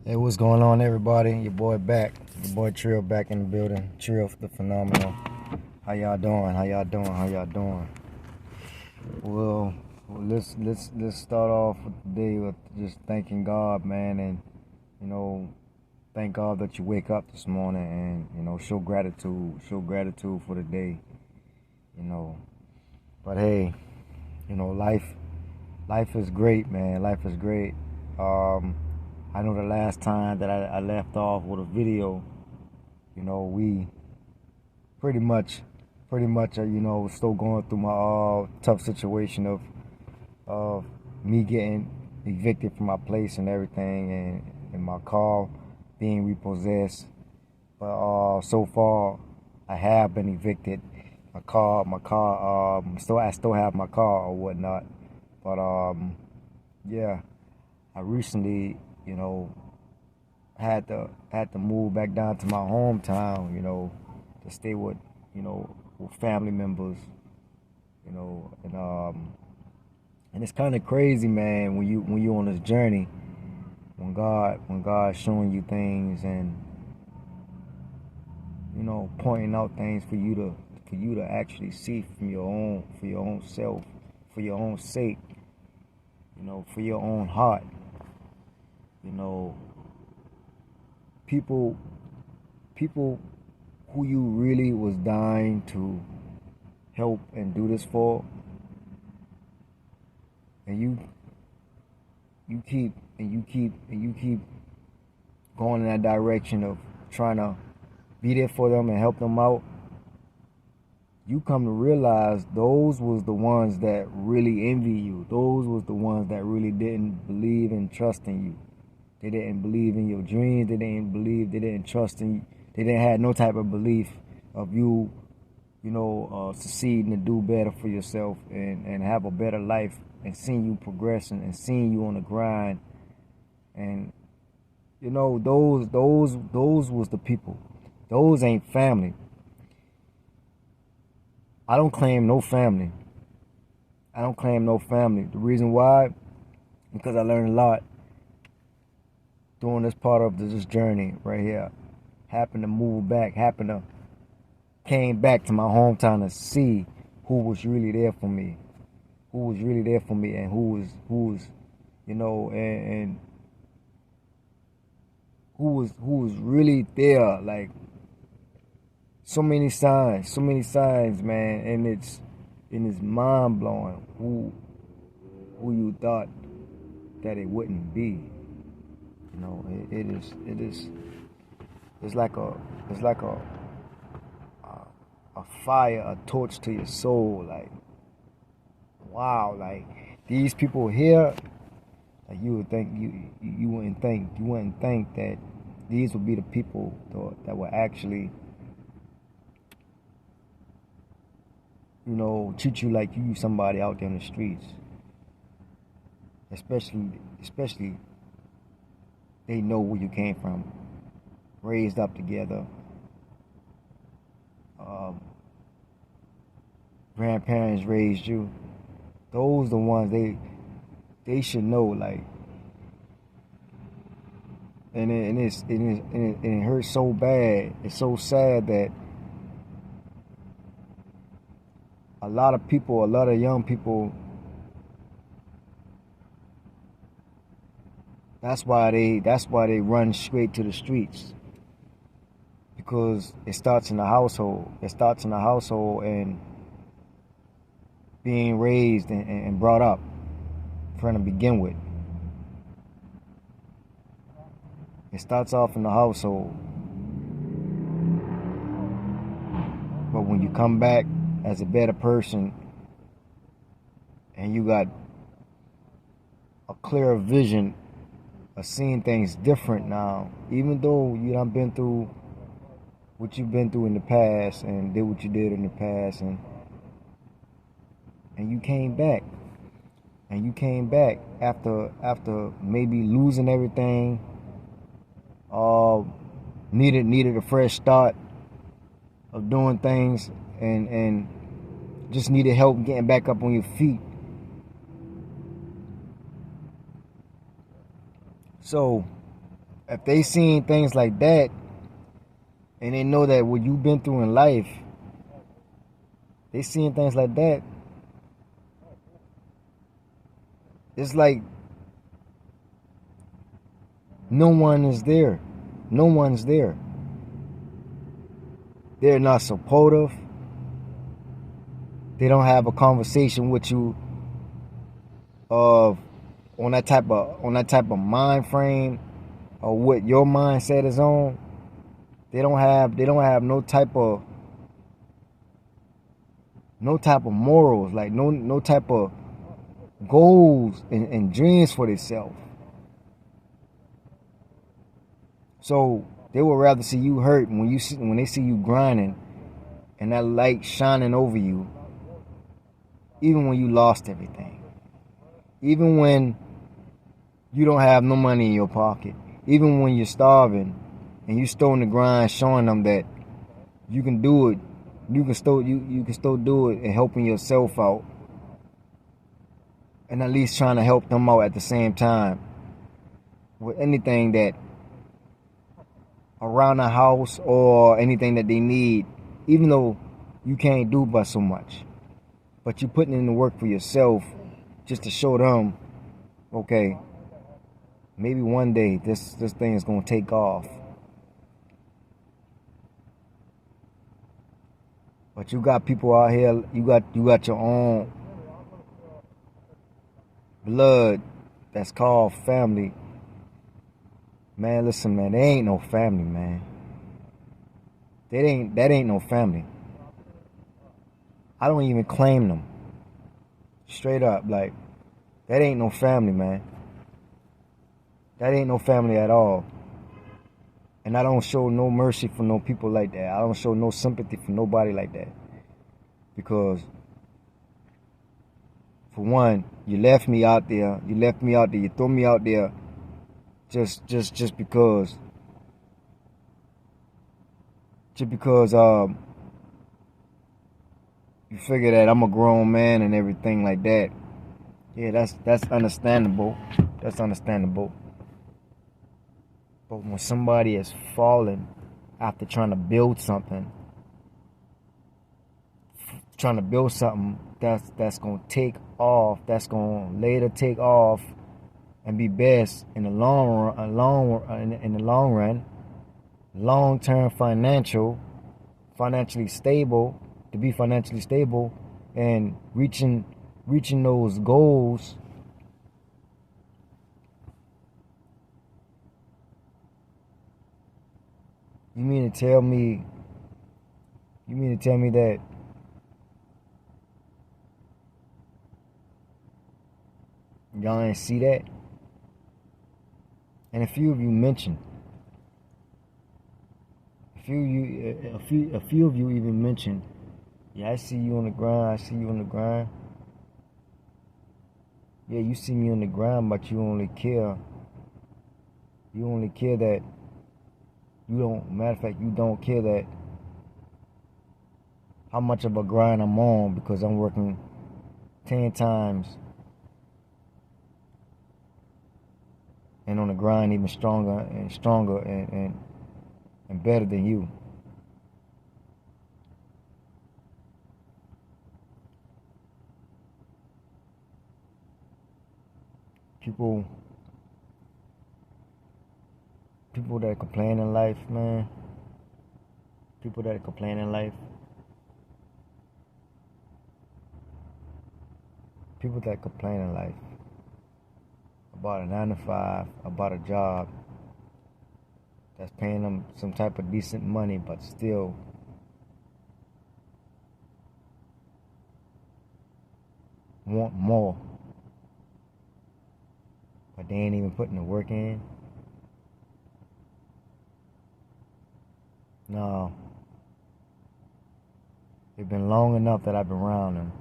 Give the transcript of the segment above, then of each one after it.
Hey, what's going on, everybody? Your boy back. Your boy Trill back in the building. Trill the Phenomenal. How y'all doing? How y'all doing? How y'all doing? Well, let's start off with the day with just thanking God, man, and you know, thank God that you wake up this morning, and show gratitude. Show gratitude for the day. You know, but hey, life is great, man. Life is great. Um, I know the last time that I left off with a video, we pretty much, still going through my tough situation of me getting evicted from my place and everything, and my car being repossessed. But so far, I have been evicted. I still have my car or whatnot. But yeah, I recently, had to move back down to my hometown, to stay with family members, and it's kind of crazy, man, when you on this journey, when God's showing you things and pointing out things for you to actually see for your own self, for your own sake, for your own heart, you know, people people who you really was dying to help and do this for, and you keep going in that direction of trying to be there for them and help them out. You come to realize those was the ones that really envy you. Those was the ones that really didn't believe and trust in you. They didn't believe in your dreams. They didn't trust in you. They didn't have no type of belief of you, succeeding to do better for yourself and have a better life, and seeing you progressing and seeing you on the grind. And those was the people. Those ain't family. I don't claim no family. I don't claim no family. The reason why, because I learned a lot during this part of this journey right here. Happened to move back. Came back to my hometown to see who was really there for me. Who was really there for me, and who was, and who was really there. Like, so many signs, man, and it's mind blowing who you thought that it wouldn't be. It is it's like a fire, a torch to your soul. Like, wow, like these people here, like you wouldn't think that these would be the people that would actually, treat you like you somebody out there in the streets. Especially they know where you came from, raised up together. Um, Grandparents raised you. Those the ones they should know. Like, and it hurts so bad. It's so sad that a lot of people, a lot of young people, that's why they run straight to the streets, because it starts in the household. It starts in the household and being raised and brought up from to begin with. It starts off in the household, but when you come back as a better person and you got a clearer vision of seeing things different now, even though you done been through what you've been through in the past and did what you did in the past, and you came back after maybe losing everything, uh needed a fresh start of doing things, and just needed help getting back up on your feet. So if they seen things like that and they know that what you've been through in life, they seeing things like that, it's like no one is there. No one's there. They're not supportive. They don't have a conversation with you of on that type of mind frame or what your mindset is on. They don't have no type of morals, like no type of goals and dreams for themselves. So they would rather see you hurt when they see you grinding and that light shining over you, even when you lost everything, even when you don't have no money in your pocket, even when you're starving and you still in the grind, showing them that you can do it. You can still do it and helping yourself out, and at least trying to help them out at the same time with anything that around the house or anything that they need, even though you can't do but so much. But you're putting in the work for yourself just to show them, okay, maybe one day this thing is gonna take off. But you got people out here, you got your own blood that's called family. Man, listen, man, they ain't no family, man. That ain't no family. I don't even claim them. Straight up, like, that ain't no family, man. That ain't no family at all. And I don't show no mercy for no people like that. I don't show no sympathy for nobody like that. Because, for one, you left me out there. You threw me out there just because. Just because you figure that I'm a grown man and everything like that. Yeah, that's understandable. That's understandable. But when somebody has fallen after trying to build something that's gonna take off, that's gonna later take off and be best in the long run, long-term financially stable, to be financially stable and reaching those goals. You mean to tell me that y'all ain't see that? And a few of you mentioned, a few of you even mentioned, yeah, I see you on the grind. Yeah, you see me on the grind, but you only care that you don't care that how much of a grind I'm on, because I'm working 10 times and on the grind even stronger and better than you. People that complain in life, man. People that complain in life. People that complain in life about a 9 to 5, about a job that's paying them some type of decent money, but still want more. But they ain't even putting the work in. No. It's been long enough that I've been around them.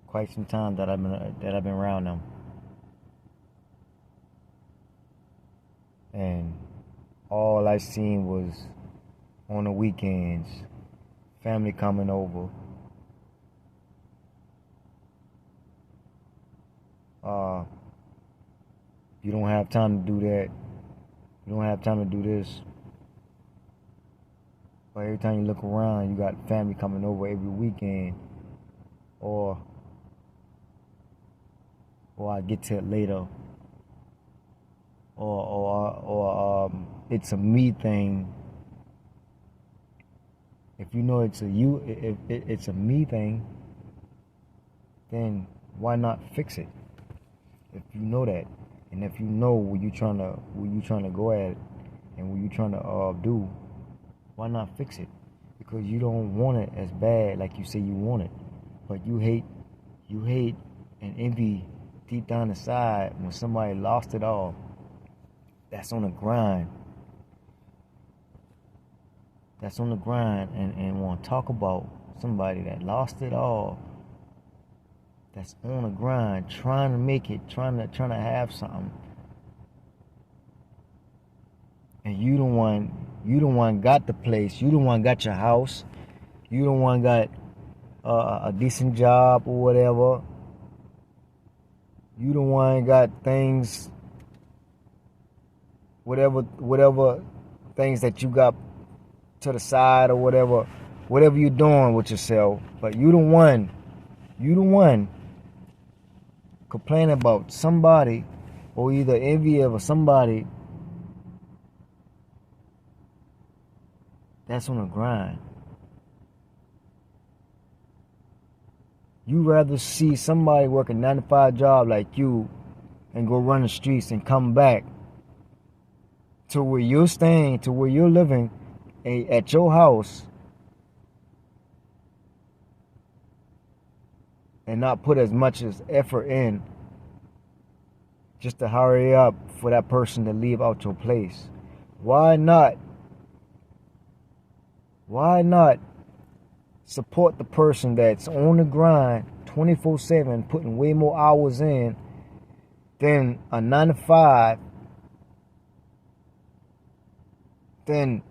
Quite some time that I've been around them. And all I seen was on the weekends, family coming over. You don't have time to do that. You don't have time to do this. But every time you look around, you got family coming over every weekend, or I get to it later, or it's a me thing. If you know it's a you, if it's a me thing, then why not fix it? If you know that, and if you know where you trying to go at it, and what you trying to do, why not fix it? Because you don't want it as bad like you say you want it, but you hate and envy deep down inside when somebody lost it all. That's on the grind. That's on the grind, and want to talk about somebody that lost it all. That's on the grind, trying to make it, trying to have something. And you the one got the place, you the one got your house, you the one got a decent job or whatever. You the one got things, whatever things that you got to the side or whatever you're doing with yourself. But you the one complaining about somebody, or either envy of somebody that's on the grind. You rather see somebody work a 9-to-5 job like you and go run the streets and come back to where you're staying, to where you're living at your house, and not put as much as effort in just to hurry up for that person to leave out your place. Why not support the person that's on the grind 24/7, putting way more hours in than a 9-to-5, than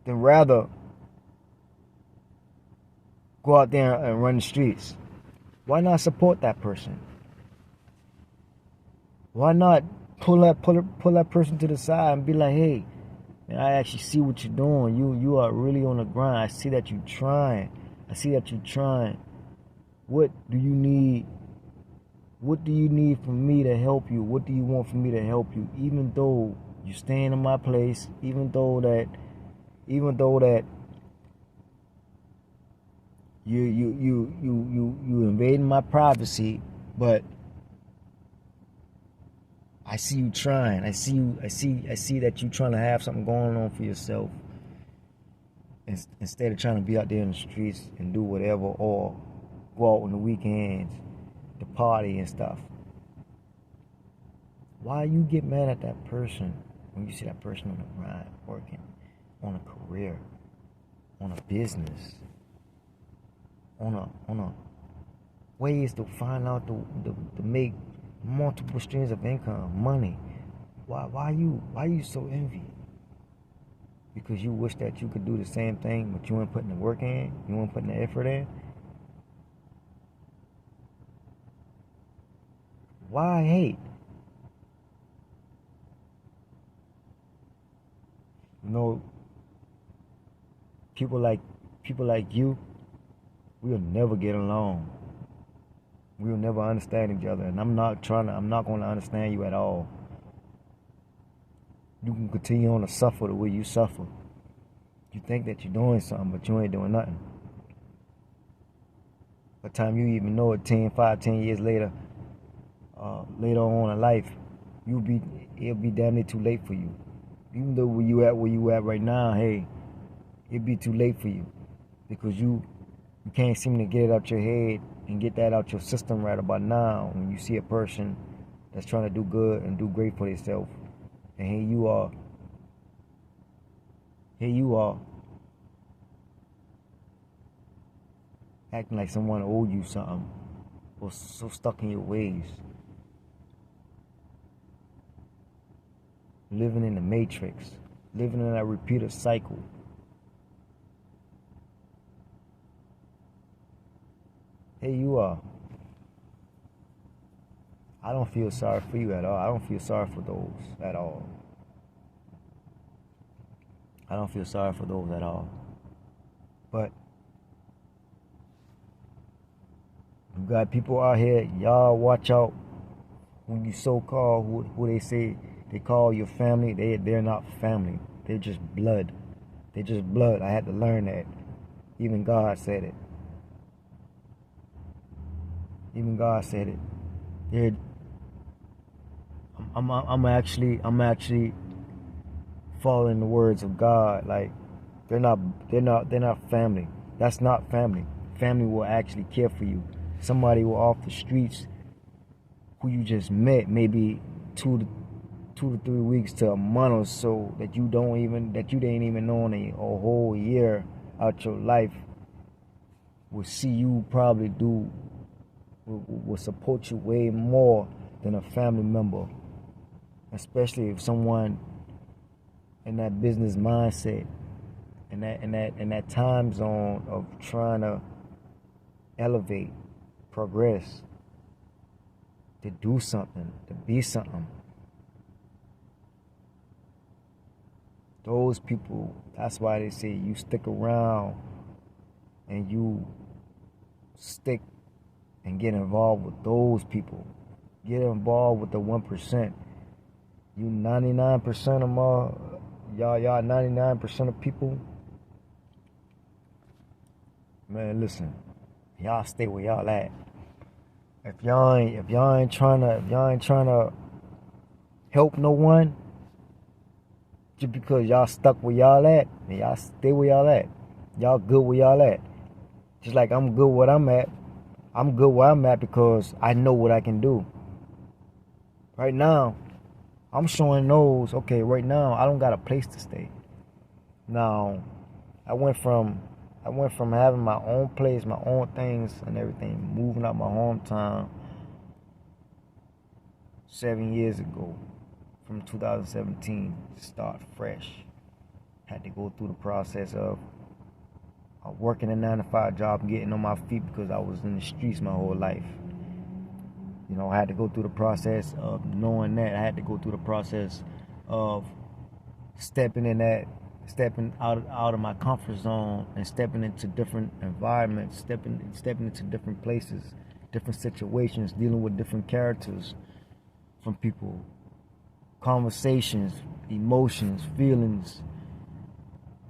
rather go out there and run the streets? Why not support that person? Why not pull that person to the side and be like, hey, man, I actually see what you're doing. You are really on the grind. I see that you're trying. What do you need? What do you need from me to help you? What do you want from me to help you? Even though you're staying in my place, even though that you invading my privacy, but I see you trying. I see that you trying to have something going on for yourself, instead of trying to be out there in the streets and do whatever, or go out on the weekends to party and stuff. Why you get mad at that person when you see that person on the grind, working on a career, on a business, on a ways to find out to make multiple streams of income, money? Why you so envy? Because you wish that you could do the same thing, but you weren't putting the work in, you weren't putting the effort in. Why hate? You know, people like you, we'll never get along. We'll never understand each other, and I'm not going to understand you at all. You can continue on to suffer the way you suffer. You think that you're doing something, but you ain't doing nothing. By the time you even know it, 10 years later, later on in life, it'll be damn near too late for you. Even though where you at right now, hey, it'll be too late for you, because you can't seem to get it out your head and get that out your system right about now. When you see a person that's trying to do good and do great for themselves, and here you are acting like someone owed you something, or so stuck in your ways, living in the matrix, living in that repeated cycle. Here you are. I don't feel sorry for you at all. I don't feel sorry for those at all. I don't feel sorry for those at all. But you got people out here, y'all watch out when you so-called who they say they call your family. They're not family. They're just blood. They're just blood. I had to learn that. Even God said it. Even God said it. They're, I'm actually following the words of God. Like they're not family. That's not family. Family will actually care for you. Somebody will off the streets who you just met, maybe 2 to 3 weeks to a month or so, that you didn't even know in a whole year out your life, will see you probably will support you way more than a family member, especially if someone in that business mindset, in that time zone of trying to elevate, progress, to do something, to be something. Those people, that's why they say you stick around and you stick and get involved with those people. Get involved with the 1%. You 99% of y'all 99% of people. Man, listen, y'all stay where y'all at. If y'all ain't trying to help no one, just because y'all stuck where y'all at, then y'all stay where y'all at. Y'all good where y'all at. Just like I'm good where I'm at. I'm good where I'm at because I know what I can do. Right now, I'm showing those, okay, right now I don't got a place to stay. Now, I went from having my own place, my own things and everything, moving out my hometown 7 years ago, from 2017, to start fresh. Had to go through the process of working a 9-to-5 job and getting on my feet because I was in the streets my whole life. You know, I had to go through the process of knowing that. I had to go through the process of stepping out of my comfort zone and stepping into different environments, stepping into different places, different situations, dealing with different characters from people, conversations, emotions, feelings,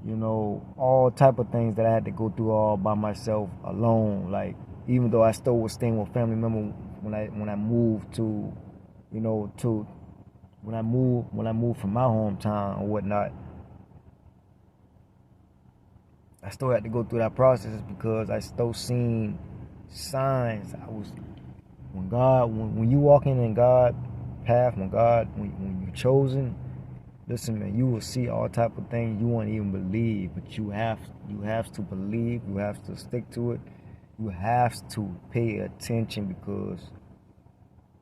you know, all type of things that I had to go through all by myself, alone. Like, even though I still was staying with family members when I moved to, you know, when I moved from my hometown or whatnot, I still had to go through that process because I still seen signs. When you walking in God's path, when you're chosen, listen, man, you will see all type of things you won't even believe, but you have to believe, you have to stick to it, you have to pay attention, because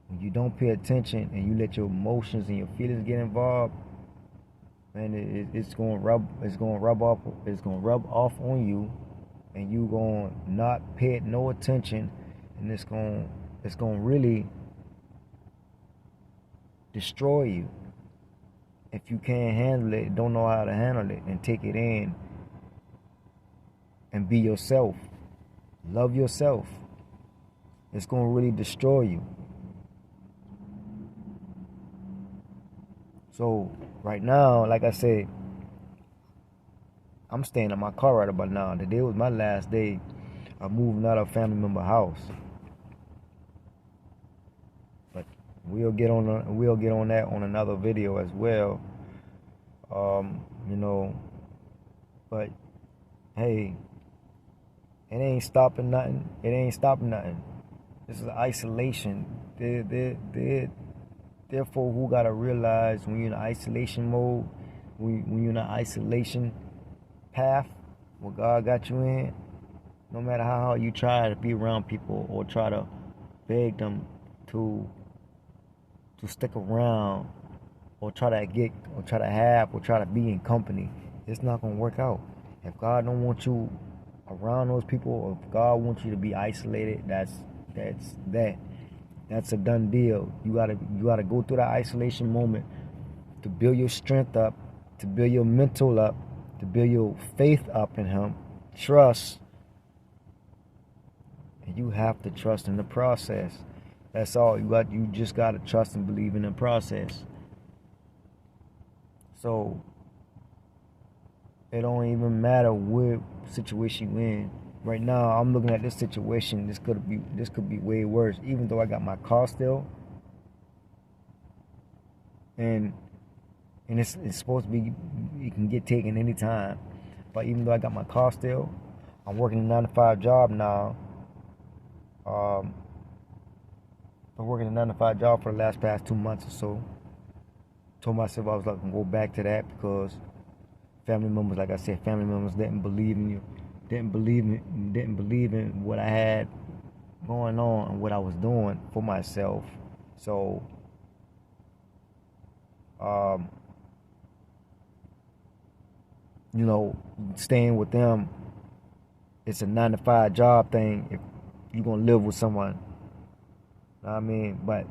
when you don't pay attention and you let your emotions and your feelings get involved, man, it's gonna rub off on you, and you gonna not pay it no attention, and it's gonna really destroy you if you can't handle it, don't know how to handle it, and take it in and be yourself, love yourself. It's gonna really destroy you. So right now, like I said, I'm staying in my car right about now. Today was my last day of moving out of a family member house. But we'll get on that on another video as well. You know, but hey, it ain't stopping nothing. It ain't stopping nothing. This is isolation. Therefore, who gotta realize when you're in isolation mode, when you're in an isolation path, what God got you in, no matter how hard you try to be around people or try to beg them to stick around, or try to be in company, it's not gonna work out. If God don't want you around those people, or if God wants you to be isolated, that's a done deal. You gotta go through that isolation moment to build your strength up, to build your mental up, to build your faith up in Him, trust, and you have to trust in the process. That's all you got. You just got to trust and believe in the process. So it don't even matter what situation you're in. Right now, I'm looking at this situation. This could be way worse. Even though I got my car still, and it's supposed to be, it can get taken anytime. But even though I got my car still, I'm working a 9-to-5 job now. Been working a 9-to-5 job for the past 2 months or so. Told myself I was like gonna go back to that because family members, like I said, family members didn't believe in you, didn't believe in what I had going on and what I was doing for myself. So, staying with them, it's a 9-to-5 job thing. If you're gonna live with someone, you know what I mean, but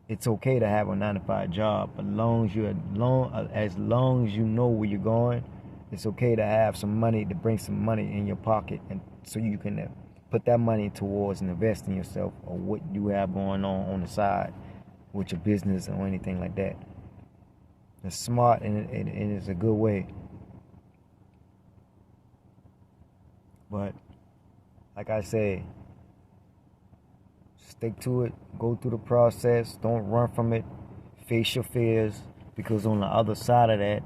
it's okay to have a 9-to-5 job, but as long as you know where you're going, it's okay to have some money, to bring some money in your pocket, and so you can put that money towards and invest in yourself or what you have going on the side with your business or anything like that. It's smart and it's a good way. But like I say, stick to it, go through the process, don't run from it, face your fears, because on the other side of that,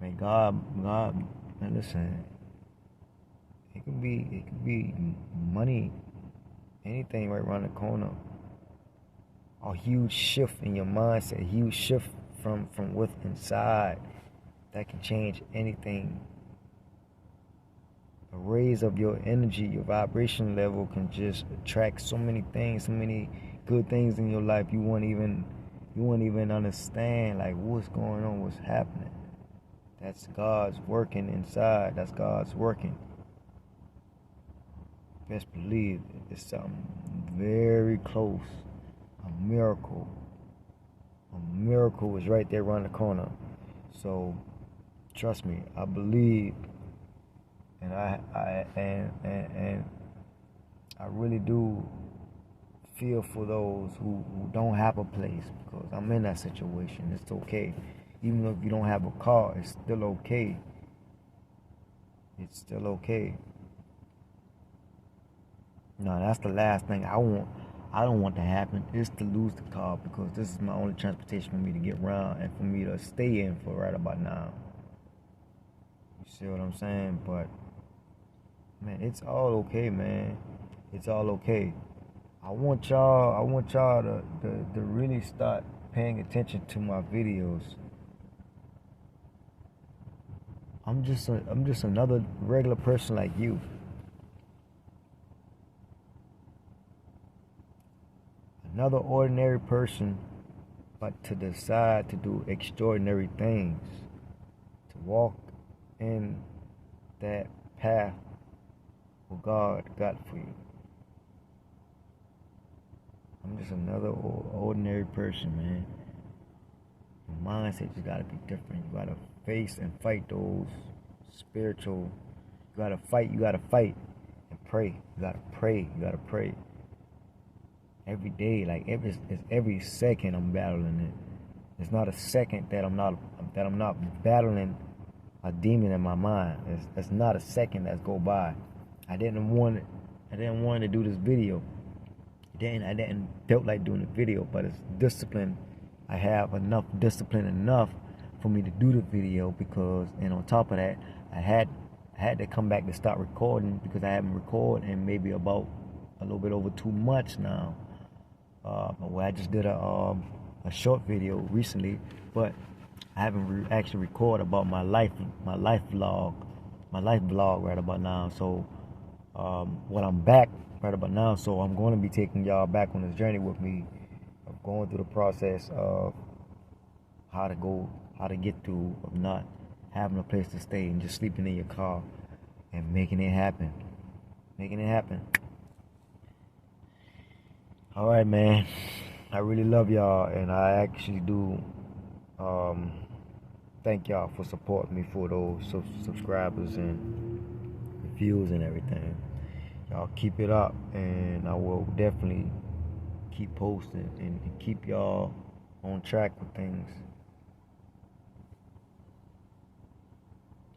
man, man, listen, it could be money, anything right around the corner. A huge shift in your mindset, a huge shift from what's inside that can change anything. A raise of your energy, your vibration level can just attract so many things, so many good things in your life you won't even understand like what's going on, what's happening. That's God's working inside. That's God's working. Best believe it's something very close. A miracle. A miracle is right there around the corner. So trust me, I believe. And I really do feel for those who don't have a place, because I'm in that situation. It's okay. Even if you don't have a car, it's still okay. It's still okay. No, that's the last thing I don't want to happen is to lose the car, because this is my only transportation for me to get around and for me to stay in for right about now. You see what I'm saying? But man, it's all okay, man. It's all okay. I want y'all to really start paying attention to my videos. I'm just another regular person like you. Another ordinary person, but to decide to do extraordinary things. To walk in that path what God got for you. I'm just another ordinary person, man. Your mindset just gotta be different. You gotta face and fight those spiritual. You gotta fight and pray. You gotta pray. Every day, like every second, I'm battling it. There's not a second that I'm not battling a demon in my mind. There's not a second that's go by. I didn't want to do this video. I didn't felt like doing the video, but it's discipline. I have enough discipline for me to do the video, because, and on top of that, I had to come back to start recording, because I haven't recorded in maybe about a little bit over 2 months now. Where I just did a short video recently, but I haven't actually recorded about my life vlog right about now. So when I'm back right about now, so I'm going to be taking y'all back on this journey with me of going through the process of how to get through, of not having a place to stay and just sleeping in your car and making it happen. All right, man. I really love y'all, and I actually do thank y'all for supporting me for those subscribers and views and everything. Y'all keep it up, and I will definitely keep posting and keep y'all on track with things.